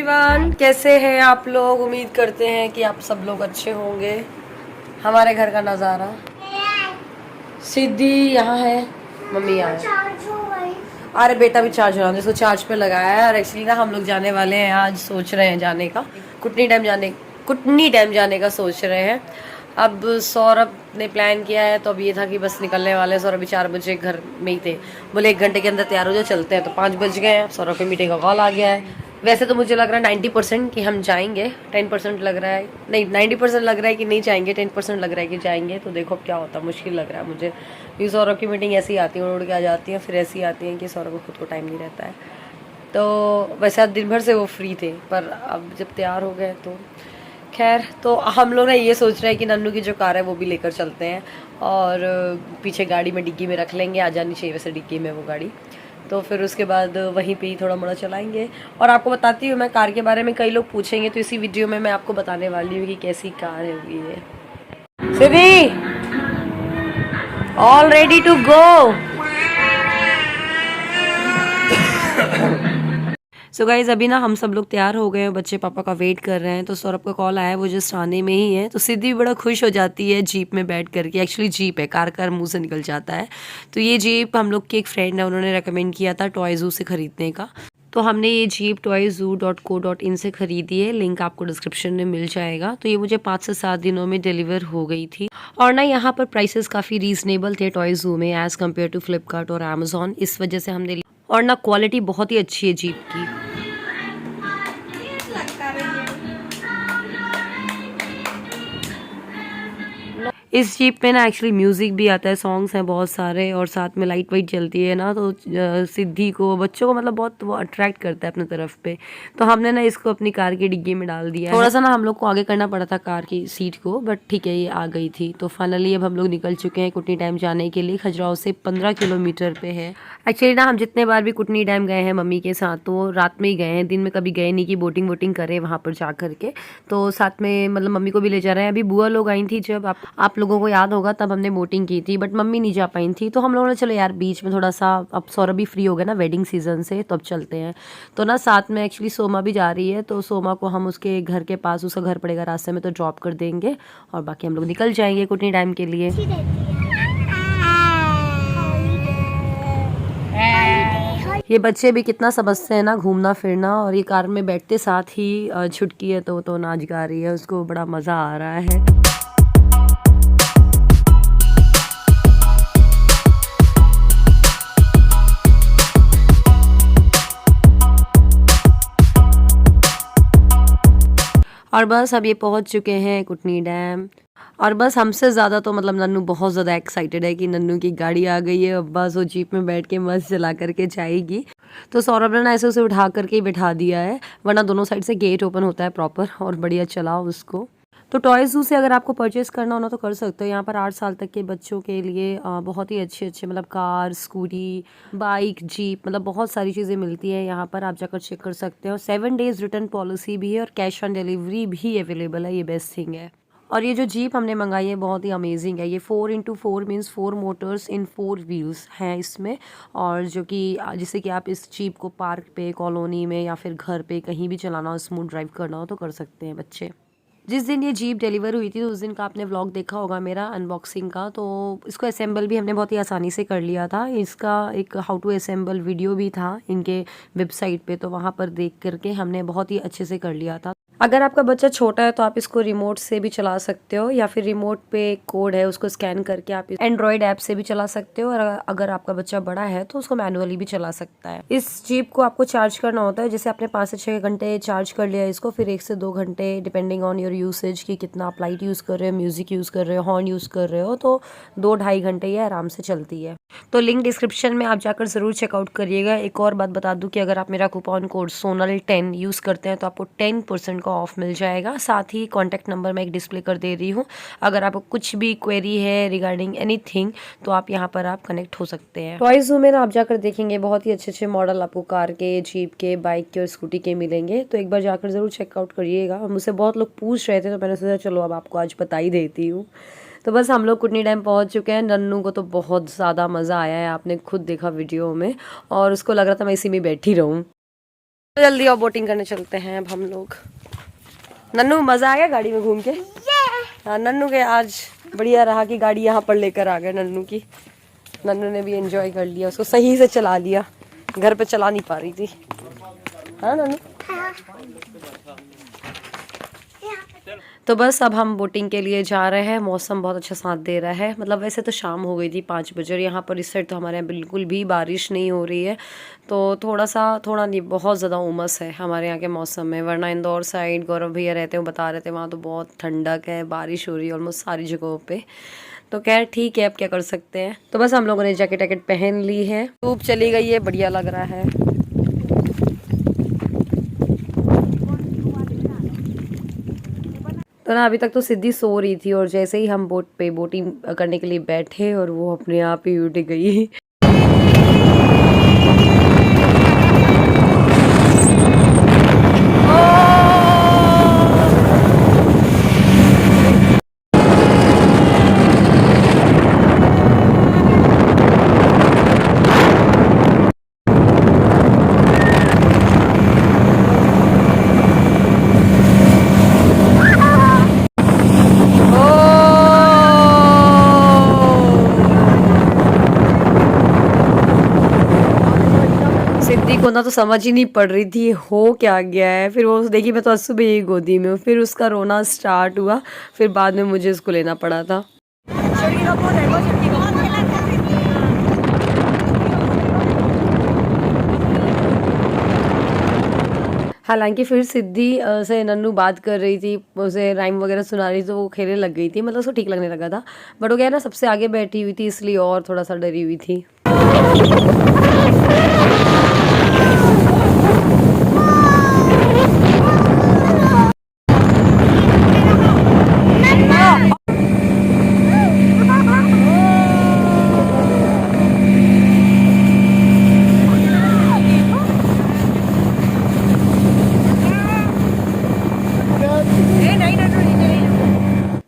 Everyone, कैसे हैं आप लोग। उम्मीद करते हैं कि आप सब लोग अच्छे होंगे। हमारे घर का नज़ारा, सिद्धि यहाँ है, मम्मी यहाँ है। अरे बेटा भी चार्ज हो रहा है, इसको चार्ज पे लगाया है। और एक्चुअली ना हम लोग जाने वाले हैं, आज सोच रहे हैं जाने का, कुटनी डैम जाने का सोच रहे हैं। अब सौरभ ने प्लान किया है, तो अब ये था कि बस निकलने वाले हैं। सौरभ भी 4 बजे घर में ही थे, बोले 1 घंटे के अंदर तैयार हो जाओ, चलते हैं। तो 5 बज गए हैं, सौरभ की मीटिंग का कॉल आ गया है। वैसे तो मुझे लग रहा है 90% कि हम जाएंगे, 10% लग रहा है, नहीं 90% लग रहा है कि नहीं जाएंगे, 10% लग रहा है कि जाएंगे। तो देखो क्या होता है, मुश्किल लग रहा है मुझे। ये सौरभ की मीटिंग ऐसी आती है, उड़ के आ जाती है, फिर ऐसी आती है कि सौरभ को खुद को टाइम नहीं रहता है। तो वैसे आज दिन भर से वो फ्री थे, पर अब जब तैयार हो गए तो खैर। तो हम लोग ना ये सोच रहे हैं कि नन्नू की जो कार है वो भी लेकर चलते हैं, और पीछे गाड़ी में डिग्गी में रख लेंगे। आ जानी चाहिए वैसे डिग्गी में वो गाड़ी। तो फिर उसके बाद वहीं पे ही थोड़ा मोड़ा चलाएंगे। और आपको बताती हूँ मैं कार के बारे में, कई लोग पूछेंगे, तो इसी वीडियो में मैं आपको बताने वाली हूँ कि कैसी कार है ये। Siddhi, all ready to go. So guys अभी ना हम सब लोग तैयार हो गए हैं, बच्चे पापा का वेट कर रहे हैं। तो सौरभ का कॉल आया है, वो जस्ट आने में ही है। तो सिद्धि बड़ा खुश हो जाती है जीप में बैठ करके। एक्चुअली जीप है, कार मुंह से निकल जाता है। तो ये जीप हम लोग की एक फ्रेंड है, उन्होंने रेकमेंड किया था टॉय ज़ू से खरीदने का। तो हमने ये जीप toyzoo.co.in से खरीदी है, लिंक आपको डिस्क्रिप्शन में मिल जाएगा। तो ये मुझे 5 से 7 दिनों में डिलीवर हो गई थी। और ना यहाँ पर प्राइसेस काफ़ी रीजनेबल थे टॉय ज़ू में, एज़ कम्पेयर टू फ्लिपकार्ट और अमेजोन। इस वजह से हमने, और ना क्वालिटी बहुत ही अच्छी है जीप की। इस जीप में ना एक्चुअली म्यूज़िक भी आता है, सॉन्ग्स हैं बहुत सारे, और साथ में लाइट वाइट जलती है ना। तो सिद्धि को, बच्चों को मतलब बहुत वो अट्रैक्ट करता है अपने तरफ पे। तो हमने ना इसको अपनी कार की डिग्गी में डाल दिया। थोड़ा सा ना हम लोग को आगे करना पड़ा था कार की सीट को, बट ठीक है ये आ गई थी। तो फाइनली अब हम लोग निकल चुके हैं कुटनी डैम जाने के लिए। खजुराहो से 15 किलोमीटर पे है। एक्चुअली ना हम जितने बार भी कुटनी डैम गए हैं मम्मी के साथ, तो रात में ही गए हैं, दिन में कभी गए नहीं कि बोटिंग वोटिंग करें वहाँ पर जा करके। तो साथ में मतलब मम्मी को भी ले जा रहे हैं। अभी बुआ लोग आई थी, जब आप लोगों को याद होगा, तब हमने बोटिंग की थी, बट मम्मी नहीं जा पाई थी। तो हम लोगों ने चलो यार बीच में थोड़ा सा, अब सौरभ भी फ्री हो गया ना वेडिंग सीजन से, तो अब चलते हैं। तो ना साथ में एक्चुअली सोमा भी जा रही है। तो सोमा को हम उसके घर के पास, उसका घर पड़ेगा रास्ते में, तो ड्रॉप कर देंगे, और बाकी हम लोग निकल जाएंगे कुटनी डैम के लिए। ये बच्चे भी कितना समझते हैं ना घूमना फिरना, और ये कार में बैठते साथ ही छुटकी है तो नाच गा रही है, उसको बड़ा मज़ा आ रहा है। और बस अब ये पहुंच चुके हैं कुटनी डैम। और बस हमसे ज़्यादा तो मतलब नन्नू बहुत ज़्यादा एक्साइटेड है कि नन्नू की गाड़ी आ गई है, अब बस वो जीप में बैठ के मस्त चला करके जाएगी। तो सौरभ ने ना ऐसे उसे उठा करके ही बिठा दिया है, वरना दोनों साइड से गेट ओपन होता है प्रॉपर, और बढ़िया चलाओ उसको। तो टॉय ज़ू से अगर आपको परचेस करना हो ना तो कर सकते हो। यहाँ पर 8 साल तक के बच्चों के लिए बहुत ही अच्छे अच्छे मतलब कार, स्कूटी, बाइक, जीप, मतलब बहुत सारी चीज़ें मिलती है यहाँ पर, आप जाकर चेक कर सकते हो। 7 डेज़ रिटर्न पॉलिसी भी है, और कैश ऑन डिलीवरी भी अवेलेबल है, ये बेस्ट थिंग है। और ये जो जीप हमने मंगाई है बहुत ही अमेजिंग है। ये 4x4 मीन्स 4 मोटर्स इन 4 व्हील्स हैं इसमें, और जो कि जिससे कि आप इस जीप को पार्क पे, कॉलोनी में, या फिर घर पे कहीं भी चलाना हो, स्मूथ ड्राइव करना हो तो कर सकते हैं बच्चे। जिस दिन ये जीप डिलीवर हुई थी उस दिन का आपने व्लॉग देखा होगा मेरा अनबॉक्सिंग का। तो इसको असेंबल भी हमने बहुत ही आसानी से कर लिया था। इसका एक हाउ टू असेंबल वीडियो भी था इनके वेबसाइट पे, तो वहाँ पर देख करके हमने बहुत ही अच्छे से कर लिया था। अगर आपका बच्चा छोटा है तो आप इसको रिमोट से भी चला सकते हो, या फिर रिमोट पे कोड है उसको स्कैन करके आप एंड्रॉयड ऐप से भी चला सकते हो। और अगर आपका बच्चा बड़ा है तो उसको मैनुअली भी चला सकता है। इस जीप को आपको चार्ज करना होता है, जैसे आपने 5 से 6 घंटे चार्ज कर लिया इसको, फिर 1 से 2 घंटे डिपेंडिंग ऑन योर यूसेज की कितना आप लाइट यूज़ कर रहे हो, म्यूजिक यूज़ कर रहे हो, हॉर्न यूज़ कर रहे हो, तो 2-2.5 घंटे ये आराम से चलती है। तो लिंक डिस्क्रिप्शन में आप जाकर ज़रूर चेकआउट करिएगा। एक और बात बता दूं कि अगर आप मेरा कूपन कोड SONAL10 यूज़ करते हैं तो आपको 10% का ऑफ मिल जाएगा। साथ ही कॉन्टैक्ट नंबर मैं एक डिस्प्ले कर दे रही हूँ, अगर आपको कुछ भी क्वेरी है रिगार्डिंग एनीथिंग तो आप यहाँ पर आप कनेक्ट हो सकते हैं। टॉय ज़ू में ना आप जाकर देखेंगे बहुत ही अच्छे अच्छे मॉडल आपको कार के, जीप के, बाइक के और स्कूटी के मिलेंगे। तो एक बार जाकर ज़रूर चेकआउट करिएगा। और मुझसे बहुत लोग पूछ रहे थे तो मैंने सोचा चलो अब आपको आज बता ही देती हूँ। तो बस हम लोग कुटनी डैम पहुंच चुके हैं। नन्नू को तो बहुत ज़्यादा मज़ा आया है, आपने खुद देखा वीडियो में, और उसको लग रहा था मैं इसी में बैठी रहूं। जल्दी और बोटिंग करने चलते हैं अब हम लोग। नन्नू मजा आ गया गाड़ी में घूम के? हाँ, नन्नू के आज बढ़िया रहा कि गाड़ी यहाँ पर लेकर आ गए नन्नू की। नन्नू ने भी एंजॉय कर लिया, उसको सही से चला लिया, घर पे चला नहीं पा रही थी। हाँ नन्नू। तो बस अब हम बोटिंग के लिए जा रहे हैं। मौसम बहुत अच्छा साथ दे रहा है, मतलब वैसे तो शाम हो गई थी 5 बजे और यहाँ पर इस साइड तो हमारे यहाँ बिल्कुल भी बारिश नहीं हो रही है। तो थोड़ा नहीं, बहुत ज़्यादा उमस है हमारे यहाँ के मौसम में। वरना इंदौर साइड गौरव भैया रहते हैं, वो बता रहे थे वहाँ तो बहुत ठंडक है, बारिश हो रही है ऑलमोस्ट सारी जगहों पे। तो खैर ठीक है, अब क्या कर सकते हैं। तो बस हम लोगों ने जैकेट वैकेट पहन ली है, धूप चली गई है, बढ़िया लग रहा है। तो ना अभी तक तो सिद्धि सो रही थी और जैसे ही हम बोट पे बोटिंग करने के लिए बैठे और वो अपने आप ही उठ गई। सिद्धि को ना तो समझ ही नहीं पड़ रही थी हो क्या गया है। फिर वो देखी मैं तो सुबह ही गोदी में हूँ, फिर उसका रोना स्टार्ट हुआ, फिर बाद में मुझे उसको लेना पड़ा था। हालांकि फिर सिद्धि से नन्नू बात कर रही थी, उसे राइम वगैरह सुना रही थी, तो वो खेलने लग गई थी, मतलब उसको ठीक लगने लगा था। बट वो क्या है ना, सबसे आगे बैठी हुई थी इसलिए और थोड़ा सा डरी हुई थी।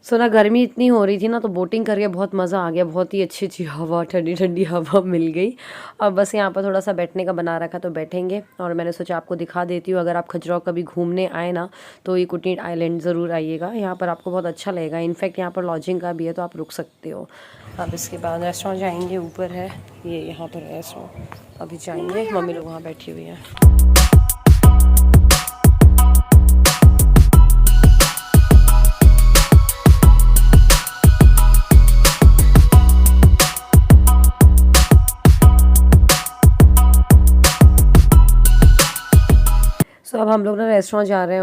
सो ना गर्मी इतनी हो रही थी ना, तो बोटिंग करके बहुत मज़ा आ गया, बहुत ही अच्छी अच्छी हवा, ठंडी ठंडी हवा मिल गई। और बस यहाँ पर थोड़ा सा बैठने का बना रखा, तो बैठेंगे। और मैंने सोचा आपको दिखा देती हूँ, अगर आप खजुराहो कभी घूमने आए ना तो ये कुटनीड आइलैंड ज़रूर आइएगा, यहाँ पर आपको बहुत अच्छा लगेगा। इनफैक्ट यहाँ पर लॉजिंग का भी है, तो आप रुक सकते हो। अब इसके बाद रेस्टोरेंट जाएंगे, ऊपर है ये, यहाँ पर रेस्टोरेंट अभी जाएंगे। मम्मी लोग वहाँ बैठी हुई हैं। तो अब हम लोग ना रेस्टोरेंट जा रहे हैं,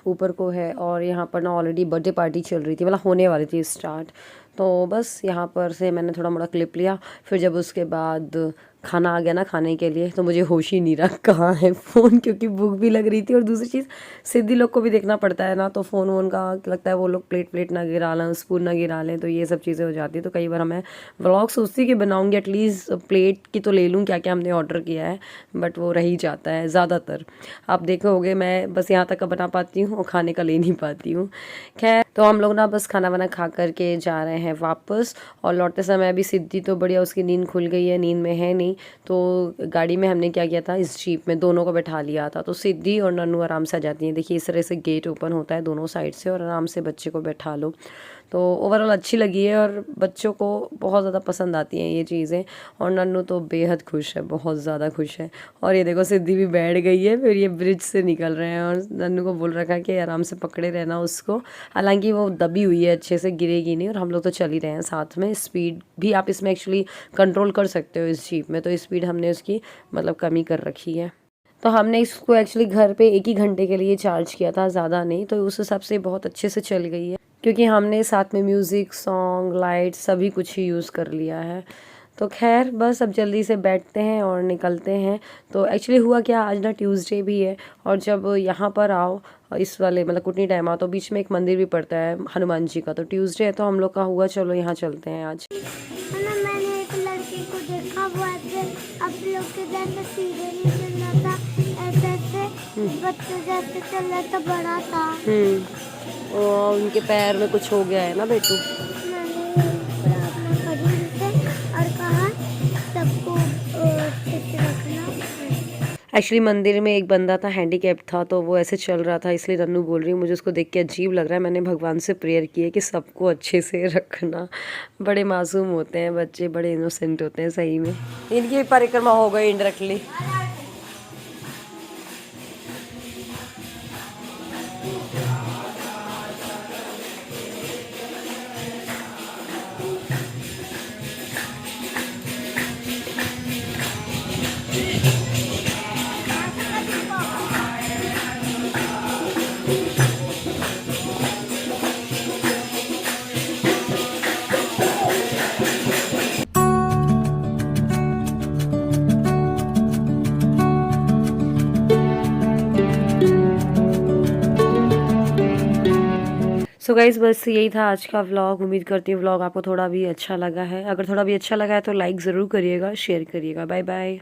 ऊपर को है। और यहाँ पर ना ऑलरेडी बर्थडे पार्टी चल रही थी, मतलब होने वाली थी स्टार्ट। तो बस यहाँ पर से मैंने थोड़ा मोड़ा क्लिप लिया। फिर जब उसके बाद खाना आ गया ना खाने के लिए, तो मुझे होश ही नहीं रहा कहाँ है फ़ोन, क्योंकि भूख भी लग रही थी। और दूसरी चीज़, सिद्धि लोग को भी देखना पड़ता है ना, तो फ़ोन वोन का लगता है वो लोग प्लेट ना गिरा लें, स्पून ना गिरा लें, तो ये सब चीज़ें हो जाती है। तो कई बार मैं व्लॉग सोचती कि बनाऊँगी, एटलीस्ट प्लेट की तो ले लूँ क्या क्या हमने ऑर्डर किया है, बट वो रह ही जाता है ज़्यादातर। आप देखोगे मैं बस यहाँ तक का बना पाती हूँ और खाने का ले नहीं पाती हूँ। खैर, तो हम लोग ना बस खाना वाना खा करके जा रहे हैं वापस। और लौटते समय अभी सिद्धि तो बढ़िया, उसकी नींद खुल गई है, नींद में है नहीं। तो गाड़ी में हमने क्या किया था, इस जीप में दोनों को बैठा लिया था, तो सिद्धि और नन्नू आराम से आ जाती हैं। देखिए इस तरह से गेट ओपन होता है दोनों साइड से, और आराम से बच्चे को बैठा लो। तो ओवरऑल अच्छी लगी है और बच्चों को बहुत ज़्यादा पसंद आती हैं ये चीज़ें। और नन्नू तो बेहद खुश है, बहुत ज़्यादा खुश है। और ये देखो सिद्धि भी बैठ गई है, फिर ये ब्रिज से निकल रहे हैं। और नन्नू को बोल रखा है कि आराम से पकड़े रहना उसको, हालांकि वो दबी हुई है, अच्छे से गिरेगी नहीं। और हम लोग तो चल ही रहे हैं साथ में। स्पीड भी आप इसमें एक्चुअली कंट्रोल कर सकते हो इस जीप में, तो स्पीड हमने उसकी मतलब कमी कर रखी है। तो हमने इसको एक्चुअली घर पे 1 ही घंटे के लिए चार्ज किया था, ज़्यादा नहीं, तो उस हिसाब से बहुत अच्छे से चल गई है, क्योंकि हमने साथ में म्यूज़िक, सॉन्ग, लाइट सभी कुछ ही यूज़ कर लिया है। तो खैर बस अब जल्दी से बैठते हैं और निकलते हैं। तो एक्चुअली हुआ क्या, आज ना ट्यूसडे भी है, और जब यहाँ पर आओ इस वाले मतलब कुटनी डैम आओ, तो बीच में एक मंदिर भी पड़ता है हनुमान जी का। तो ट्यूसडे है, तो हम लोग का हुआ चलो यहाँ चलते हैं आज। मैंने एक लड़के को देखा, वो ऐसे आप लोग के जैसे सीधे नहीं चल रहा था, ऐसे बच्चे जैसे चल रहा था, बड़ा था। और उनके पैर में कुछ हो गया है ना बेटू। एक्चुअली मंदिर में एक बंदा था, हैंडीकैप था, तो वो ऐसे चल रहा था, इसलिए नन्नू बोल रही हूँ मुझे उसको देख के अजीब लग रहा है। मैंने भगवान से प्रेयर की है कि सबको अच्छे से रखना। बड़े मासूम होते हैं बच्चे, बड़े इनोसेंट होते हैं सही में। इनकी परिक्रमा हो गई इंडायरेक्टली। सो गाइज़ बस यही था आज का व्लॉग। उम्मीद करती हूँ व्लॉग आपको थोड़ा भी अच्छा लगा है। अगर थोड़ा भी अच्छा लगा है तो लाइक ज़रूर करिएगा, शेयर करिएगा। Bye bye.